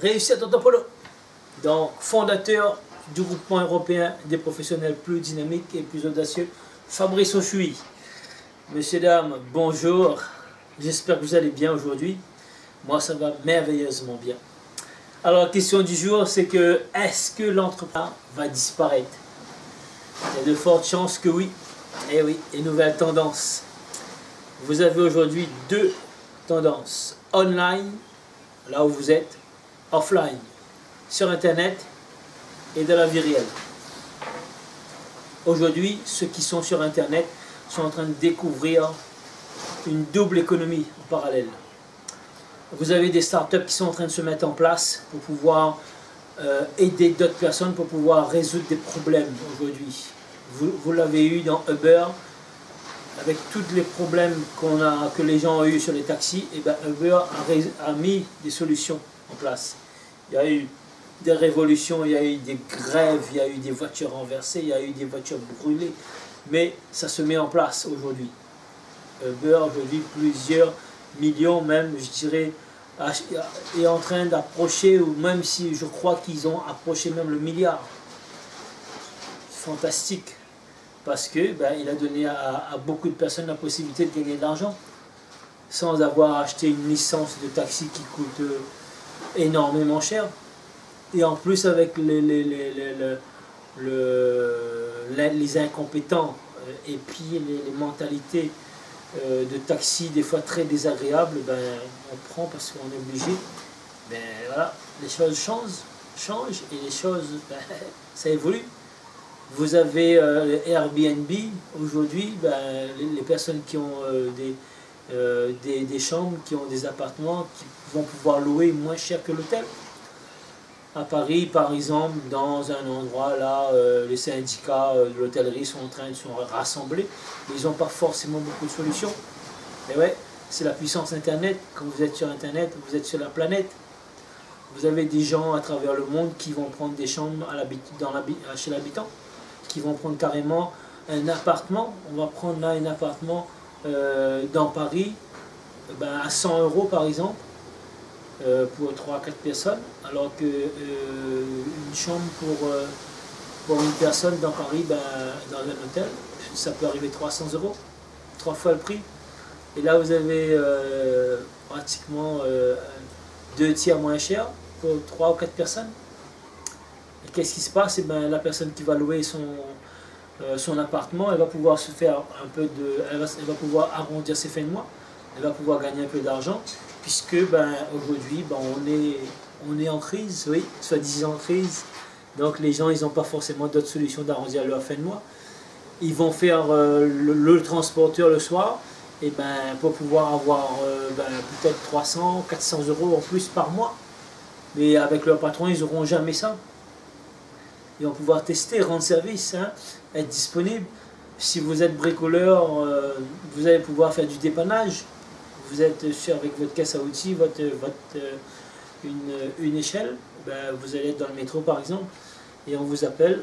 Réussite Antopolo, donc fondateur du groupement européen des professionnels plus dynamiques et plus audacieux, Fabrice Ochoui. Messieurs, dames, bonjour, j'espère que vous allez bien aujourd'hui. Moi, ça va merveilleusement bien. Alors, la question du jour, c'est que, est-ce que l'entrepreneuriat va disparaître? Il y a de fortes chances que oui. Et oui, et nouvelle tendance. Vous avez aujourd'hui deux tendances. Online, là où vous êtes, offline, sur Internet et dans la vie réelle. Aujourd'hui, ceux qui sont sur Internet sont en train de découvrir une double économie en parallèle. Vous avez des startups qui sont en train de se mettre en place pour pouvoir aider d'autres personnes, pour pouvoir résoudre des problèmes aujourd'hui. Vous l'avez eu dans Uber, avec tous les problèmes que les gens ont eu sur les taxis, et bien Uber a mis des solutions en place. Il y a eu des révolutions, il y a eu des grèves, il y a eu des voitures renversées, il y a eu des voitures brûlées, mais ça se met en place aujourd'hui. Uber, aujourd'hui, plusieurs millions même, je dirais, est en train d'approcher, ou même si je crois qu'ils ont approché même le milliard. Fantastique, parce que il a donné à beaucoup de personnes la possibilité de gagner de l'argent sans avoir acheté une licence de taxi qui coûte énormément cher, et en plus avec les incompétents et puis les mentalités de taxi des fois très désagréables, on prend parce qu'on est obligé. Voilà, les choses changent et les choses, ça évolue. Vous avez Airbnb aujourd'hui, les personnes qui ont des chambres, qui ont des appartements, qui vont pouvoir louer moins cher que l'hôtel. À Paris, par exemple, dans un endroit là, les syndicats de l'hôtellerie sont en train de se rassembler. Ils n'ont pas forcément beaucoup de solutions. Mais ouais, c'est la puissance Internet. Quand vous êtes sur Internet, vous êtes sur la planète. Vous avez des gens à travers le monde qui vont prendre des chambres chez l'habitant, qui vont prendre carrément un appartement. On va prendre là un appartement dans Paris à 100 € par exemple, pour 3-4 personnes, alors que une chambre pour une personne dans Paris, dans un hôtel, ça peut arriver 300 €, 3 fois le prix. Et là vous avez pratiquement 2 tiers moins cher pour 3 ou 4 personnes. Et qu'est-ce qui se passe? La personne qui va louer son appartement, elle va pouvoir se faire un peu de... Elle va pouvoir arrondir ses fins de mois, elle va pouvoir gagner un peu d'argent, puisque aujourd'hui on est en crise, oui, soi-disant en crise. Donc les gens, ils n'ont pas forcément d'autres solutions d'arrondir leur fin de mois. Ils vont faire le transporteur le soir, et pour pouvoir avoir peut-être 300, 400 € en plus par mois. Mais avec leur patron, ils n'auront jamais ça. Ils vont pouvoir tester, rendre service, être disponible. Si vous êtes bricoleur, vous allez pouvoir faire du dépannage. Vous êtes avec votre caisse à outils, une échelle, vous allez être dans le métro par exemple, et on vous appelle.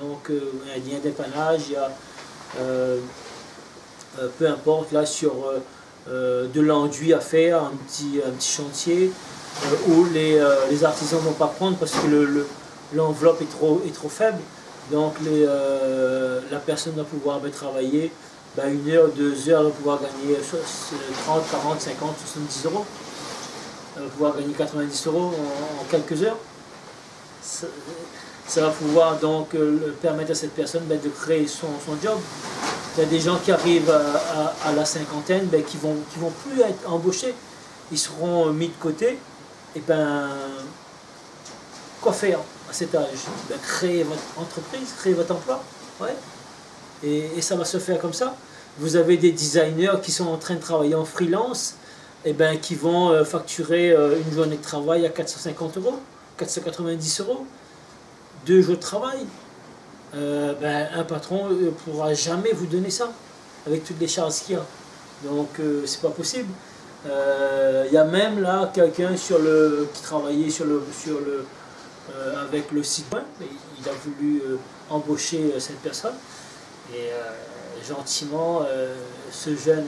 Donc il y a un dépannage, il y a peu importe, là sur de l'enduit à faire, un petit chantier, où les artisans ne vont pas prendre parce que l'enveloppe est trop faible. Donc la personne va pouvoir travailler 1 heure, 2 heures, elle va pouvoir gagner 30, 40, 50, 70 €. Elle va pouvoir gagner 90 € en quelques heures. Ça va pouvoir donc permettre à cette personne de créer son job. Il y a des gens qui arrivent à la cinquantaine qui vont plus être embauchés. Ils seront mis de côté. Et quoi faire à cet âge? Créer votre entreprise, créer votre emploi. Ouais. Et ça va se faire comme ça. Vous avez des designers qui sont en train de travailler en freelance, qui vont facturer une journée de travail à 450 €, 490 €, 2 jours de travail. Un patron ne pourra jamais vous donner ça, avec toutes les charges qu'il y a. Donc c'est pas possible. Il y a même là quelqu'un qui travaillait avec le site web, il a voulu embaucher cette personne, et gentiment ce jeune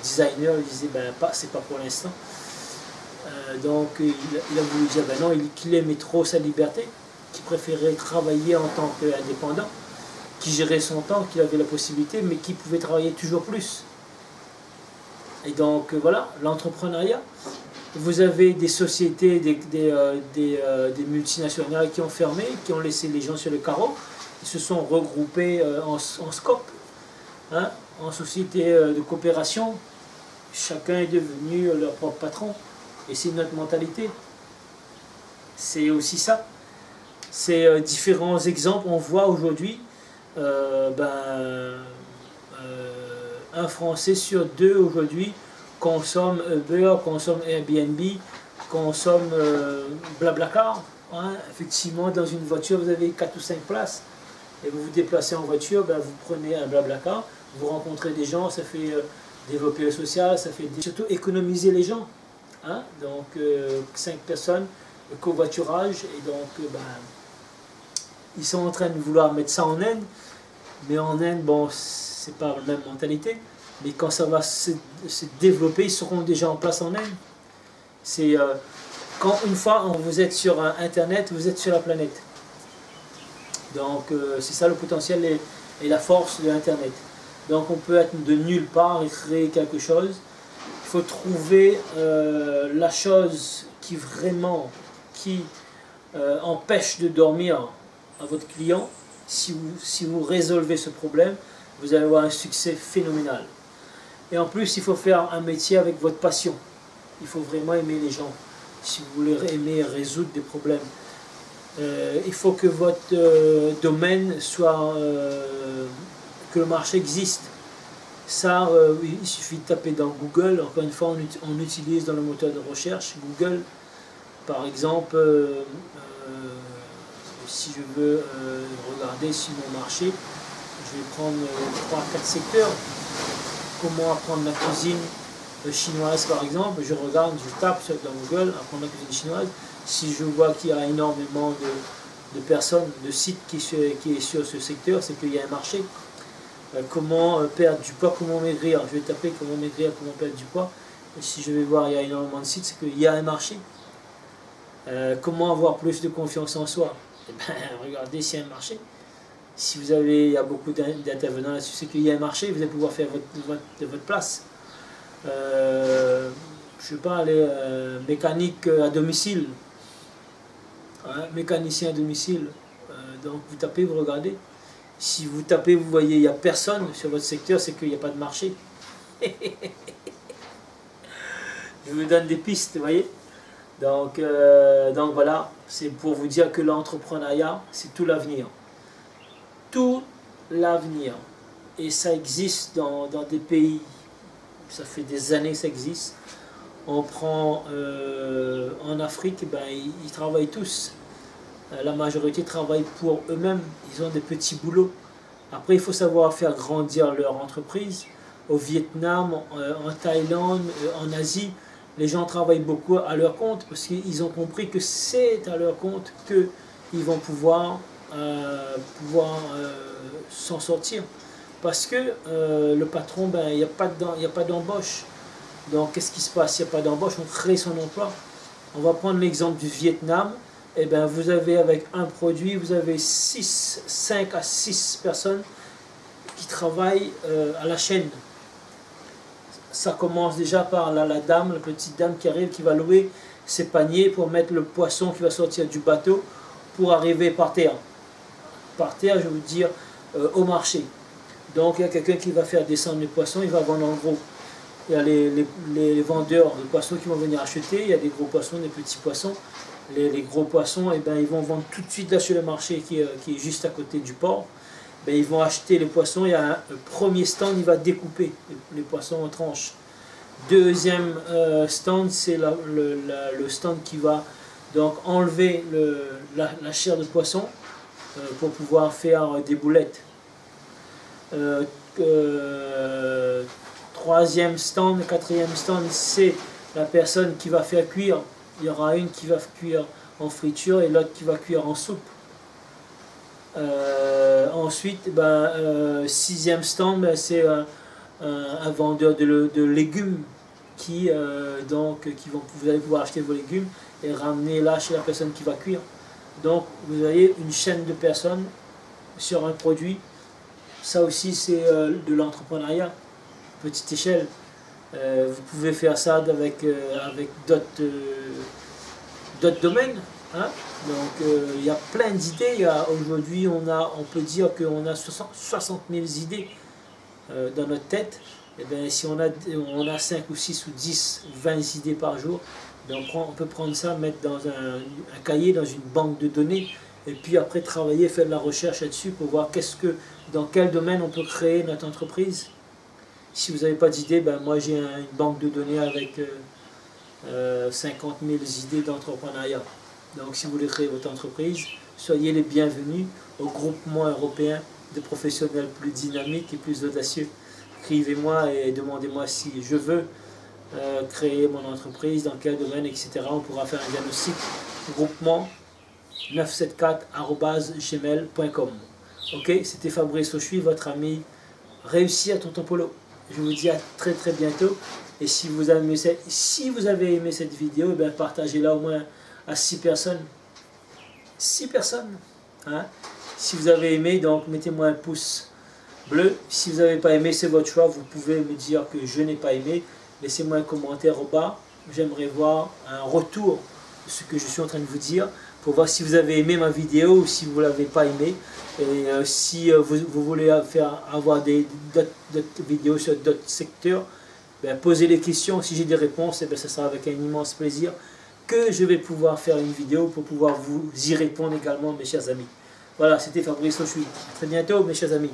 designer lui disait c'est pas pour l'instant. Donc il a voulu dire ben non, qu'il aimait trop sa liberté, qu'il préférait travailler en tant qu'indépendant, qui gérait son temps, qu'il avait la possibilité, mais qui pouvait travailler toujours plus. Et donc voilà, l'entrepreneuriat. Vous avez des sociétés, des multinationales qui ont fermé, qui ont laissé les gens sur le carreau. Ils se sont regroupés en SCOP, hein, en société de coopération. Chacun est devenu leur propre patron. Et c'est notre mentalité. C'est aussi ça. C'est différents exemples. On voit aujourd'hui un Français sur deux aujourd'hui consomme Uber, consomme Airbnb, consomme Blablacar. Hein. Effectivement, dans une voiture, vous avez 4 ou 5 places. Et vous vous déplacez en voiture, ben, vous prenez un Blablacar, vous rencontrez des gens, ça fait développer le social, ça fait surtout économiser les gens. Hein. Donc 5 personnes, le covoiturage, et donc ils sont en train de vouloir mettre ça en Inde, mais en Inde, bon, c'est pas la même mentalité, mais quand ça va se développer, ils seront déjà en place en Inde. C'est quand une fois vous êtes sur Internet, vous êtes sur la planète. Donc c'est ça le potentiel et la force de Internet. Donc on peut être de nulle part et créer quelque chose. Il faut trouver la chose qui vraiment empêche de dormir à votre client. Si vous résolvez ce problème, vous allez avoir un succès phénoménal. Et en plus, il faut faire un métier avec votre passion. Il faut vraiment aimer les gens. Si vous voulez aimer résoudre des problèmes, il faut que votre domaine soit... que le marché existe. Ça, il suffit de taper dans Google. Encore une fois, on utilise dans le moteur de recherche Google. Par exemple, si je veux regarder sur mon marché, je vais prendre 3-4 secteurs. Comment apprendre la cuisine chinoise, par exemple. Je regarde, je tape dans Google, apprendre la cuisine chinoise. Si je vois qu'il y a énormément de personnes, de sites qui est sur ce secteur, c'est qu'il y a un marché. Comment perdre du poids, comment maigrir. Je vais taper comment maigrir, comment perdre du poids. Et si je vais voir, il y a énormément de sites, c'est qu'il y a un marché. Comment avoir plus de confiance en soi. Eh ben, regardez s'il y a un marché. Si il y a beaucoup d'intervenants là-dessus, c'est qu'il y a un marché, vous allez pouvoir faire votre place. Je ne sais pas, aller mécanique à domicile, hein, mécanicien à domicile. Donc vous tapez, vous regardez. Si vous tapez, vous voyez, il n'y a personne sur votre secteur, c'est qu'il n'y a pas de marché. Je vous donne des pistes, vous voyez. Donc voilà, c'est pour vous dire que l'entrepreneuriat, c'est tout l'avenir. Tout l'avenir. Et ça existe dans des pays, ça fait des années que ça existe. On prend en Afrique, ben, ils travaillent tous. La majorité travaille pour eux-mêmes. Ils ont des petits boulots. Après, il faut savoir faire grandir leur entreprise. Au Vietnam, en Thaïlande, en Asie, les gens travaillent beaucoup à leur compte parce qu'ils ont compris que c'est à leur compte qu'ils vont pouvoir s'en sortir. Parce que le patron, ben, il n'y a pas d'embauche. Donc, qu'est-ce qui se passe? Il n'y a pas d'embauche, on crée son emploi. On va prendre l'exemple du Vietnam. Eh ben, vous avez avec un produit, vous avez 5 à 6 personnes qui travaillent à la chaîne. Ça commence déjà par la dame, la petite dame qui arrive, qui va louer ses paniers pour mettre le poisson qui va sortir du bateau pour arriver par terre. Par terre, je veux dire, au marché. Donc il y a quelqu'un qui va faire descendre les poissons, il va vendre en gros. Il y a les vendeurs de poissons qui vont venir acheter, il y a des gros poissons, des petits poissons. Les gros poissons, eh ben, ils vont vendre tout de suite là sur le marché qui est juste à côté du port. Ben, ils vont acheter les poissons, il y a un premier stand, il va découper les poissons en tranches. Deuxième stand, c'est le stand qui va donc enlever la chair de poisson pour pouvoir faire des boulettes. Troisième stand, quatrième stand, c'est la personne qui va faire cuire. Il y aura une qui va cuire en friture et l'autre qui va cuire en soupe. Ensuite, sixième stand, ben, c'est un vendeur de légumes vous allez pouvoir acheter vos légumes et ramener là chez la personne qui va cuire. Donc vous avez une chaîne de personnes sur un produit. Ça aussi c'est de l'entrepreneuriat, petite échelle. Vous pouvez faire ça avec d'autres domaines. Hein? Donc il y a plein d'idées. Aujourd'hui on peut dire qu'on a 60 000 idées dans notre tête. Et bien, si on a 5 ou 6 ou 10 ou 20 idées par jour, bien on peut prendre ça, mettre dans un cahier, dans une banque de données, et puis après travailler, faire de la recherche là-dessus pour voir dans quel domaine on peut créer notre entreprise. Si vous n'avez pas d'idées, ben moi j'ai une banque de données avec 50 000 idées d'entrepreneuriat. Donc si vous voulez créer votre entreprise, soyez les bienvenus au groupement européen de professionnels plus dynamiques et plus audacieux. Écrivez-moi et demandez-moi si je veux créer mon entreprise, dans quel domaine, etc. On pourra faire un diagnostic. Groupement 974@gmail.com. Ok, c'était Fabrice Auchuy, votre ami Réussir Tonton Polo. Je vous dis à très très bientôt. Et si vous avez aimé cette vidéo, ben partagez-la au moins à 6 personnes. 6 personnes. Hein? Si vous avez aimé, donc mettez-moi un pouce bleu. Si vous n'avez pas aimé, c'est votre choix. Vous pouvez me dire que je n'ai pas aimé. Laissez-moi un commentaire au bas. J'aimerais voir un retour de ce que je suis en train de vous dire pour voir si vous avez aimé ma vidéo ou si vous ne l'avez pas aimé. Et si vous voulez avoir d'autres vidéos sur d'autres secteurs, ben, posez les questions. Si j'ai des réponses, ben, ce sera avec un immense plaisir que je vais pouvoir faire une vidéo pour pouvoir vous y répondre également, mes chers amis. Voilà, c'était Fabrice Auchuy. À très bientôt, mes chers amis.